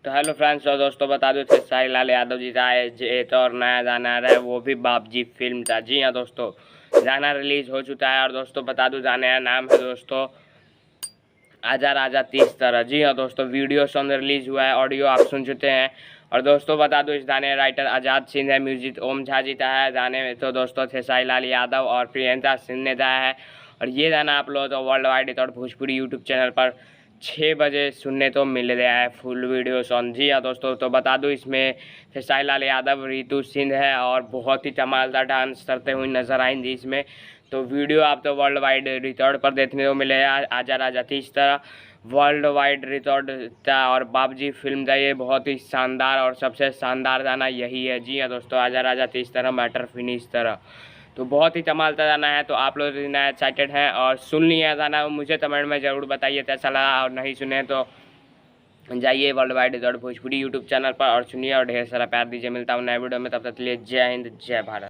तो hello friends, और दोस्तों बता दो खेसारी लाल यादव जी का एक और नया गाना आ रहा है, वो भी बाबजी फिल्म का। जी हाँ दोस्तों, गाना रिलीज हो चुका है और दोस्तों बता दूं गाने का नाम है दोस्तों आजा राजा तीस तरह। जी हाँ दोस्तों, वीडियो सॉन्ग रिलीज हुआ है, ऑडियो आप सुन चुके हैं। और दोस्तों बता दूं इस गाने राइटर आजाद सिंह है, म्यूजिक ओम झा जी का है। गाने में तो दोस्तों खेसारी लाल यादव और प्रियंका सिंह ने गाया है। और ये गाना आप लोग तो वर्ल्ड वाइड और भोजपुरी यूट्यूब चैनल पर 6 बजे सुनने तो मिल गया है फुल वीडियो सॉन्ग। जी हाँ दोस्तों, तो बता दूं इसमें खेसारी लाल यादव, रितु सिंह है और बहुत ही कमालदार डांस करते हुए नजर आएंगे इसमें। तो वीडियो आप तो वर्ल्ड वाइड रिकॉर्ड पर देखने को मिलेगा। आजा राजा इस तरह वर्ल्ड वाइड रिकॉर्ड था और बाबजी फिल्म का ये बहुत ही शानदार और सबसे शानदार गाना यही है। जी हाँ दोस्तों, आजा राजा इस तरह मैटर फिनिश तरह, तो बहुत ही कमाल का गाना है। तो आप लोग इतना एक्साइटेड हैं और सुन लिया गाना, मुझे कमेंट में ज़रूर बताइए कैसा लगा। और नहीं सुने तो जाइए world wide record Bhojpuri YouTube channel पर और सुनिए और ढेर सारा प्यार दीजिए। मिलता हूँ नए वीडियो में, तब तक के लिए जय हिंद जय भारत।